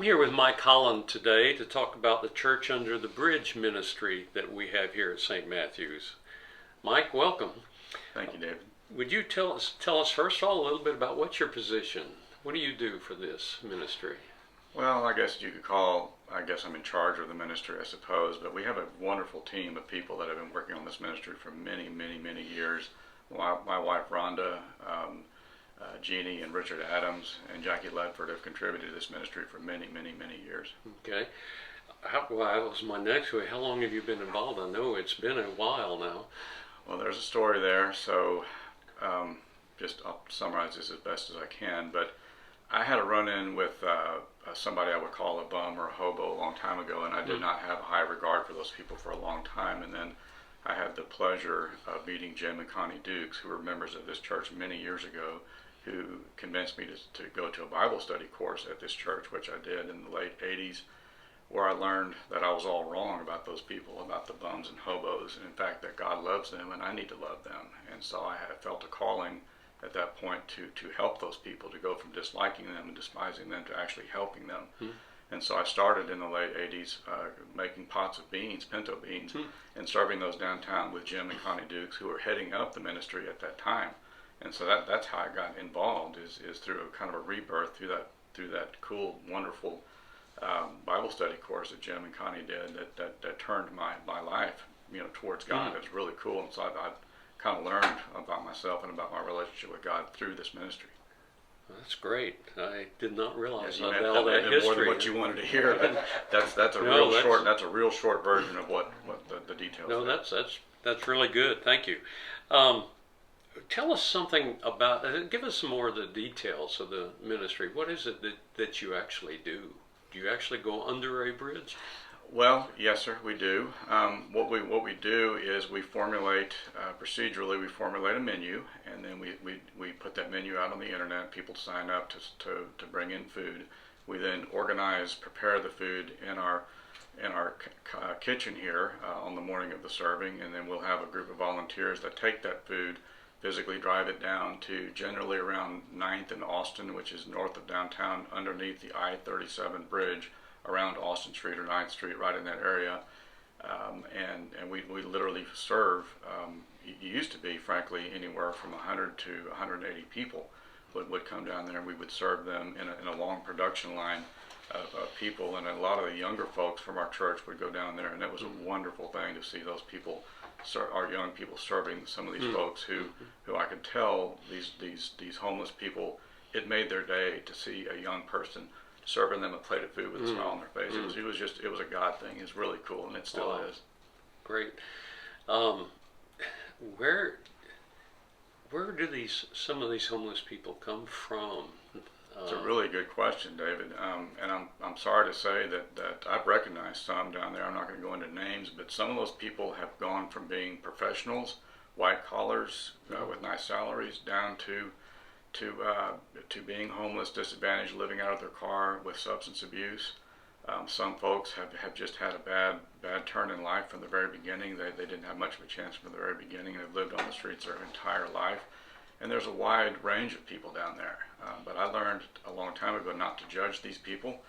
here with Mike Holland today to talk about the Church Under the Bridge ministry that we have here at St. Matthew's. Mike, welcome. Thank you, David. Would you tell us first of all a little bit about what's your position? What do you do for this ministry? Well, I guess I'm in charge of the ministry, I suppose, but we have a wonderful team of people that have been working on this ministry for many, many, many years. My wife, Rhonda, Jeannie and Richard Adams and Jackie Ledford have contributed to this ministry for many, many, many years. Okay. Well, that was my next way. How long have you been involved? I know it's been a while now. Well, there's a story there, so I'll summarize this as best as I can. But I had a run-in with somebody I would call a bum or a hobo a long time ago, and I did not have a high regard for those people for a long time. And then I had the pleasure of meeting Jim and Connie Dukes, who were members of this church many years ago, who convinced me to go to a Bible study course at this church, which I did in the late 80s, where I learned that I was all wrong about those people, about the bums and hobos, and in fact that God loves them and I need to love them. And so I had felt a calling at that point to help those people, to go from disliking them and despising them to actually helping them. And so I started in the late 80s making pots of beans, pinto beans, and serving those downtown with Jim and Connie Dukes, who were heading up the ministry at that time. And so that's how I got involved, is through a kind of a rebirth through that cool, wonderful Bible study course that Jim and Connie did that turned my life, towards God. It was really cool, and so I kind of learned about myself and about my relationship with God through this ministry. That's great. I did not realize that all that history. More than what you wanted to hear, but that's a real short version of what the details. No, that's really good. Thank you. Tell us something about. Give us some more of the details of the ministry. What is it that you actually do? Do you actually go under a bridge? Well, yes, sir, we do. What we do is we formulate procedurally. We formulate a menu, and then we put that menu out on the internet. People sign up to bring in food. We then prepare the food in our kitchen here on the morning of the serving, and then we'll have a group of volunteers that take that food, physically drive it down to generally around 9th and Austin, which is north of downtown, underneath the I-37 bridge, around Austin Street or 9th Street, right in that area. And we literally serve, it used to be, frankly, anywhere from 100 to 180 people would come down there, and we would serve them in a long production line of people. And a lot of the younger folks from our church would go down there, and it was a wonderful thing to see those people, our young people, serving some of these folks who I could tell, these homeless people, it made their day to see a young person serving them a plate of food with a smile on their face. It was a God thing. It's really cool, and it still is. Great. Where do some of these homeless people come from? It's a really good question, David. And I'm sorry to say that I've recognized some down there. I'm not going to go into names, but some of those people have gone from being professionals, white collars with nice salaries, down to being homeless, disadvantaged, living out of their car with substance abuse. Some folks have just had a bad turn in life from the very beginning. They didn't have much of a chance from the very beginning. They've lived on the streets their entire life. And there's a wide range of people down there. But I learned a long time ago not to judge these people,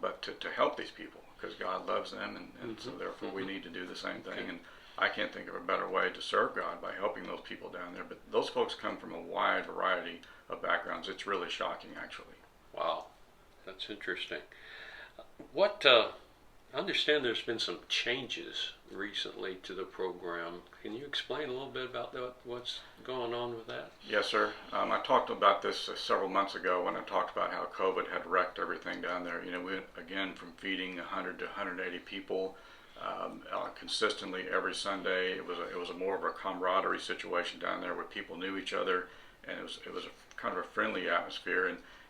but to help these people, because God loves them, and so therefore we need to do the same thing. And I can't think of a better way to serve God by helping those people down there. But those folks come from a wide variety of backgrounds. It's really shocking, actually. Wow, that's interesting. I understand there's been some changes recently to the program. Can you explain a little bit about what's going on with that? Yes, sir. I talked about this several months ago when I talked about how COVID had wrecked everything down there. We went, again, from feeding 100 to 180 people consistently every Sunday. It was a more of a camaraderie situation down there where people knew each other, and it was a kind of a friendly atmosphere.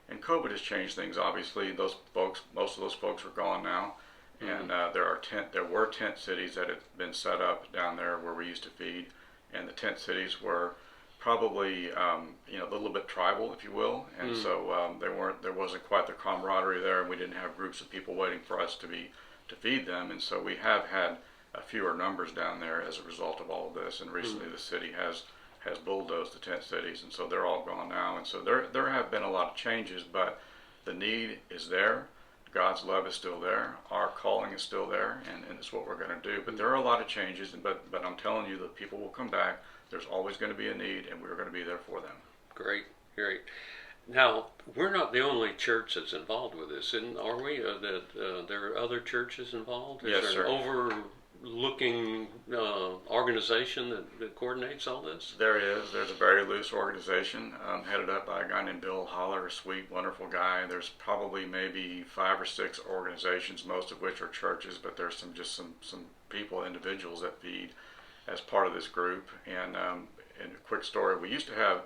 And COVID has changed things. Obviously, most of those folks are gone now. And there were tent cities that had been set up down there where we used to feed, and the tent cities were probably a little bit tribal, if you will, and so there wasn't quite the camaraderie there, and we didn't have groups of people waiting for us to feed them, and so we have had fewer numbers down there as a result of all of this. And recently the city has bulldozed the tent cities, and so they're all gone now, and so there have been a lot of changes, but the need is there. God's love is still there. Our calling is still there, and it's what we're going to do. But there are a lot of changes, but I'm telling you that people will come back. There's always going to be a need, and we're going to be there for them. Great, great. Now, we're not the only church that's involved with this, are we? There are other churches involved? Yes, there sir. an overlooking organization that coordinates all this? There is. There's a very loose organization headed up by a guy named Bill Holler, a sweet, wonderful guy. There's probably maybe 5 or 6 organizations, most of which are churches, but there's some people, individuals that feed as part of this group. And a quick story, we used to have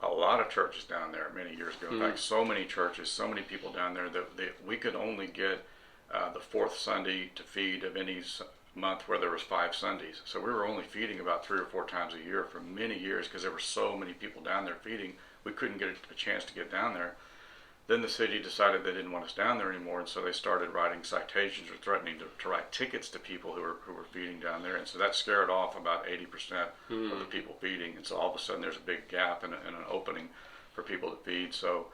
a lot of churches down there many years ago. In fact, so many churches, so many people down there that we could only get the 4th Sunday to feed of any month where there was 5 Sundays. So we were only feeding about 3 or 4 times a year for many years because there were so many people down there feeding. We couldn't get a chance to get down there. Then the city decided they didn't want us down there anymore, and so they started writing citations or threatening to write tickets to people who were feeding down there, and so that scared off about 80% of the people feeding, and so all of a sudden there's a big gap and an opening for people to feed. So,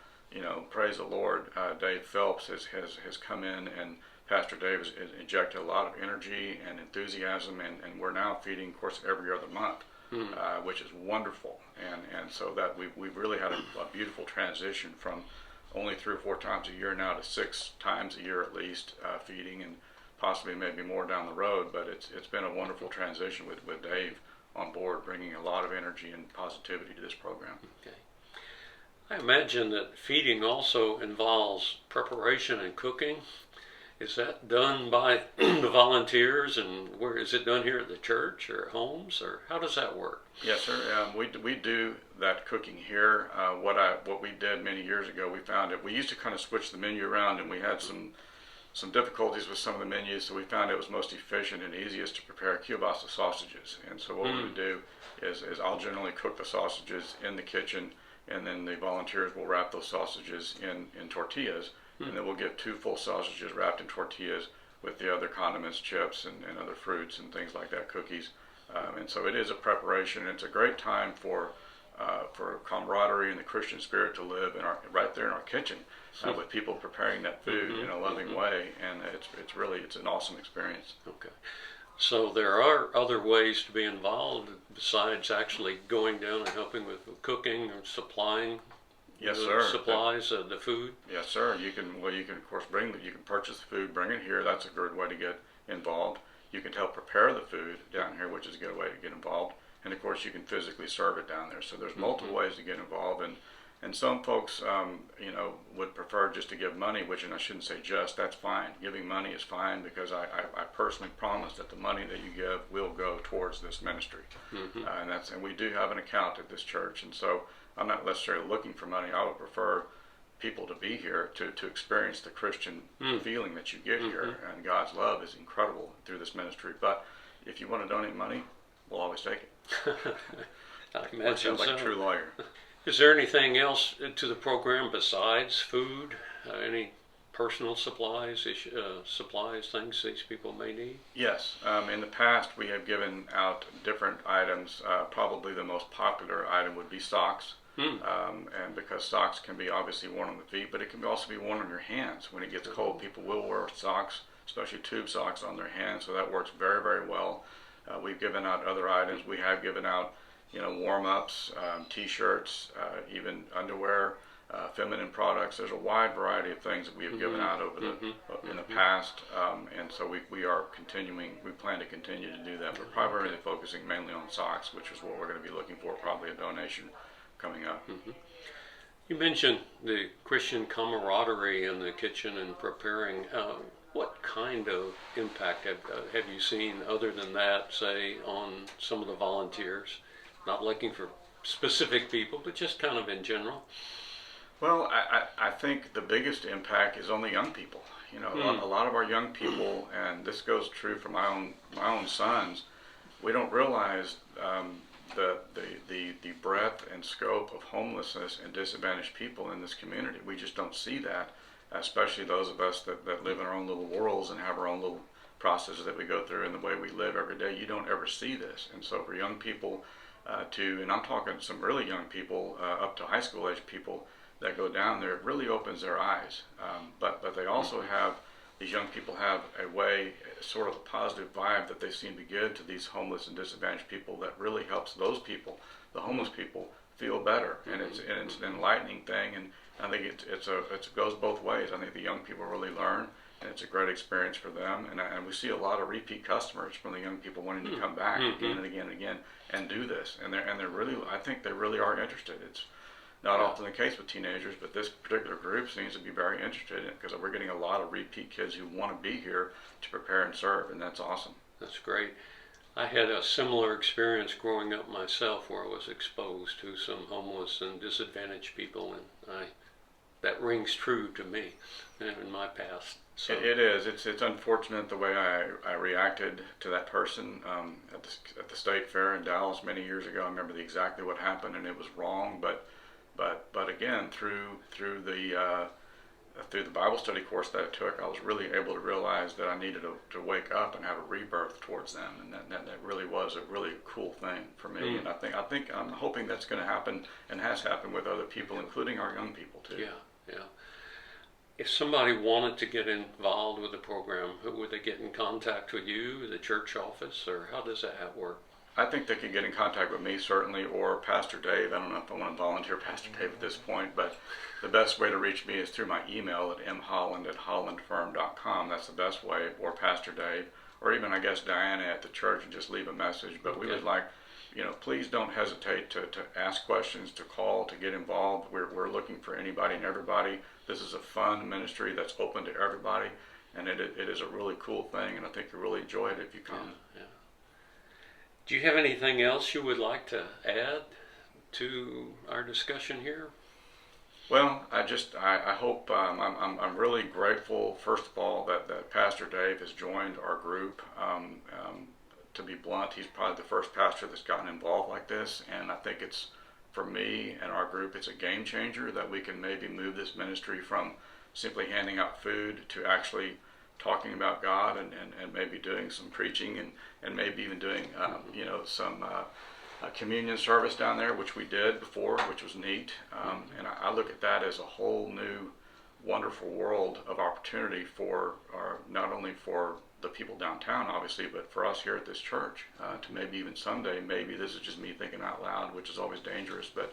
praise the Lord, Dave Phelps has come in, and Pastor Dave has injected a lot of energy and enthusiasm, and we're now feeding, of course, every other month, which is wonderful, and so that we've really had a beautiful transition from only 3 or 4 times a year now to 6 times a year at least, feeding, and possibly maybe more down the road. But it's been a wonderful transition with Dave on board, bringing a lot of energy and positivity to this program. Okay. I imagine that feeding also involves preparation and cooking. Is that done by the volunteers, and where is it done here at the church or at homes, or how does that work? Yes, sir. We do that cooking here. What we did many years ago, we found that we used to kind of switch the menu around, and we had some difficulties with some of the menus, so we found it was most efficient and easiest to prepare kielbasa sausages. And so what we would do is I'll generally cook the sausages in the kitchen, and then the volunteers will wrap those sausages in tortillas. And then we'll get 2 full sausages wrapped in tortillas with the other condiments, chips, and other fruits and things like that, cookies. And so it is a preparation. It's a great time for camaraderie and the Christian spirit to live right there in our kitchen with people preparing that food in a loving way. And it's an awesome experience. Okay. So there are other ways to be involved besides actually going down and helping with cooking or supplying. Yes, the sir. Supplies, the food. Yes, sir. You can of course you can purchase the food, bring it here. That's a good way to get involved. You can help prepare the food down here, which is a good way to get involved. And of course, you can physically serve it down there. So there's multiple ways to get involved. And some folks, would prefer just to give money, which, and I shouldn't say just, that's fine. Giving money is fine, because I personally promise that the money that you give will go towards this ministry. And we do have an account at this church, and so I'm not necessarily looking for money. I would prefer people to be here to experience the Christian feeling that you get here, and God's love is incredible through this ministry. But if you want to donate money, we'll always take it. I imagine sounds like a true lawyer. Is there anything else to the program besides food? Any personal supplies, things these people may need? Yes. In the past, we have given out different items. Probably the most popular item would be socks. And because socks can be obviously worn on the feet, but it can also be worn on your hands. When it gets cold, people will wear socks, especially tube socks, on their hands, so that works very, very well. We've given out other items. We have given out, warm-ups, T-shirts, even underwear, feminine products. There's a wide variety of things that we have given out over in the past, and so we are continuing. We plan to continue to do that. We're primarily focusing mainly on socks, which is what we're going to be looking for, probably a donation coming up. You mentioned the Christian camaraderie in the kitchen and preparing. What kind of impact have you seen other than that, say, on some of the volunteers? Not looking for specific people, but just kind of in general. Well, I think the biggest impact is on the young people. A lot of our young people, and this goes true for my own sons. We don't realize the breadth and scope of homelessness and disadvantaged people in this community. We just don't see that, especially those of us that live in our own little worlds and have our own little processes that we go through in the way we live every day. You don't ever see this. And so for young people and I'm talking some really young people, up to high school age people, that go down there, it really opens their eyes. But they also have, these young people have a way, sort of a positive vibe that they seem to give to these homeless and disadvantaged people that really helps those people, the homeless people, feel better. And it's an enlightening thing. And I think it goes both ways. I think the young people really learn, and it's a great experience for them. And we see a lot of repeat customers from the young people wanting to come back again and again and again and do this. And they're really, I think they really are interested. It's not often the case with teenagers, but this particular group seems to be very interested in it, because we're getting a lot of repeat kids who want to be here to prepare and serve, and that's awesome. That's great. I had a similar experience growing up myself, where I was exposed to some homeless and disadvantaged people, and that rings true to me in my past. So It is. It's unfortunate the way I reacted to that person at the state fair in Dallas many years ago. I remember exactly what happened, and it was wrong. But again, through the Bible study course that I took, I was really able to realize that I needed to wake up and have a rebirth towards them, and that really was a really cool thing for me. And I'm hoping that's going to happen, and has happened with other people, including our young people too. Yeah. If somebody wanted to get involved with the program, would they get in contact with you, the church office, or how does that work? I think they can get in contact with me, certainly, or Pastor Dave. I don't know if I want to volunteer Pastor Dave at this point, but the best way to reach me is through my email at mholland@hollandfirm.com. That's the best way, or Pastor Dave, or even, I guess, Diana at the church, and just leave a message. But we would like, please don't hesitate to ask questions, to call, to get involved. We're looking for anybody and everybody. This is a fun ministry that's open to everybody, and it is a really cool thing, and I think you'll really enjoy it if you come. Yeah. Do you have anything else you would like to add to our discussion here? Well, I hope I'm really grateful, first of all, that Pastor Dave has joined our group. To be blunt, he's probably the first pastor that's gotten involved like this, and I think it's, for me and our group, it's a game changer that we can maybe move this ministry from simply handing out food to actually talking about God, and maybe doing some preaching, and maybe even doing some communion service down there, which we did before, which was neat. And I look at that as a whole new wonderful world of opportunity for not only for the people downtown, obviously, but for us here at this church, to maybe even someday, maybe this is just me thinking out loud, which is always dangerous, but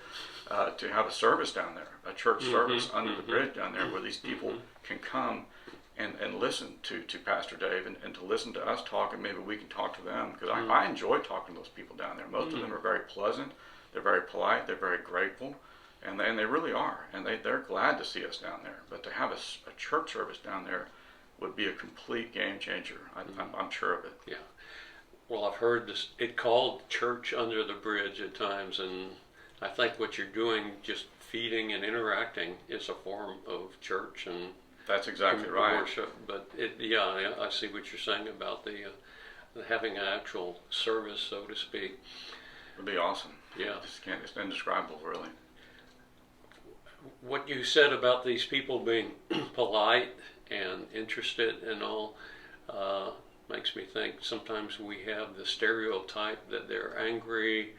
to have a service down there, a church service under the bridge down there, where these people can come and listen to Pastor Dave, and to listen to us talk, and maybe we can talk to them, because I enjoy talking to those people down there. Most of them are very pleasant, they're very polite, they're very grateful, and they really are, and they're glad to see us down there. But to have a church service down there would be a complete game changer. I'm sure of it. Yeah. Well, I've heard it called Church Under the Bridge at times, and I think what you're doing, just feeding and interacting, is a form of church, and that's exactly right. Worship. But I see what you're saying about the having an actual service, so to speak. It would be awesome. Yeah. It's indescribable, really. What you said about these people being polite and interested and all makes me think sometimes we have the stereotype that they're angry,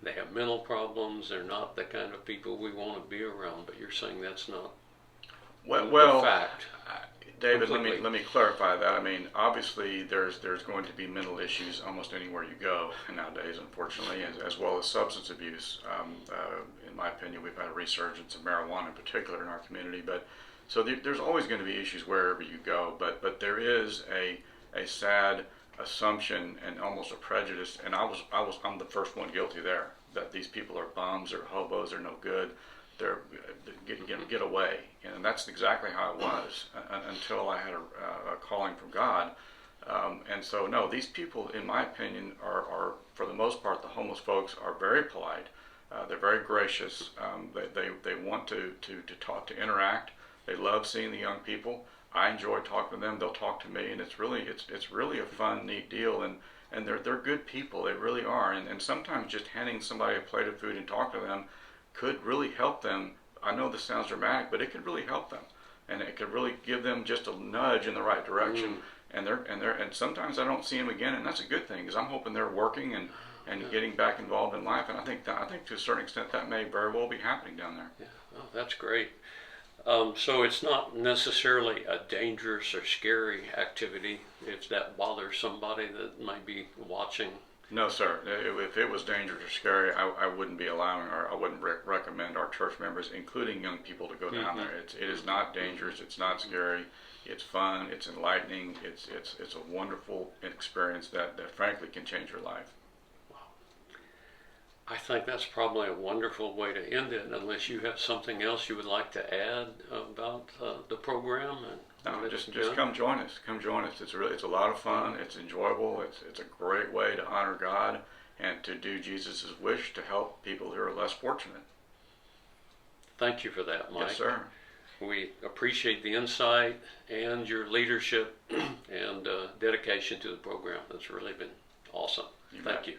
they have mental problems, they're not the kind of people we want to be around. But you're saying that's not the fact. David, let me clarify that. I mean, obviously there's going to be mental issues almost anywhere you go nowadays, unfortunately, as well as substance abuse. In my opinion, we've had a resurgence of marijuana in particular in our community, but so there's always going to be issues wherever you go. But there is a sad assumption and almost a prejudice, and I'm the first one guilty there, that these people are bums or hobos, they're no good. They're get away, and that's exactly how it was until I had a calling from God. And so, no, these people, in my opinion, are for the most part, the homeless folks are very polite. They're very gracious. They want to talk, to interact. They love seeing the young people. I enjoy talking to them. They'll talk to me, and it's really a fun, neat deal. And they're good people. They really are. And sometimes just handing somebody a plate of food and talking to them could really help them. I know this sounds dramatic, but it could really help them, and it could really give them just a nudge in the right direction, and sometimes I don't see them again, and that's a good thing because I'm hoping they're working and getting back involved in life, and I think to a certain extent that may very well be happening down there. Yeah. Oh, that's great. So it's not necessarily a dangerous or scary activity if that bothers somebody that might be watching. No, sir. If it was dangerous or scary, I wouldn't be allowing, or I wouldn't recommend our church members, including young people, to go down there. It is not dangerous. It's not scary. It's fun. It's enlightening. It's a wonderful experience that frankly can change your life. I think that's probably a wonderful way to end it, unless you have something else you would like to add about the program. No, just come join us. Come join us. It's a lot of fun. It's enjoyable. It's a great way to honor God and to do Jesus' wish to help people who are less fortunate. Thank you for that, Mike. Yes, sir. We appreciate the insight and your leadership and dedication to the program. That's really been awesome. Thank you.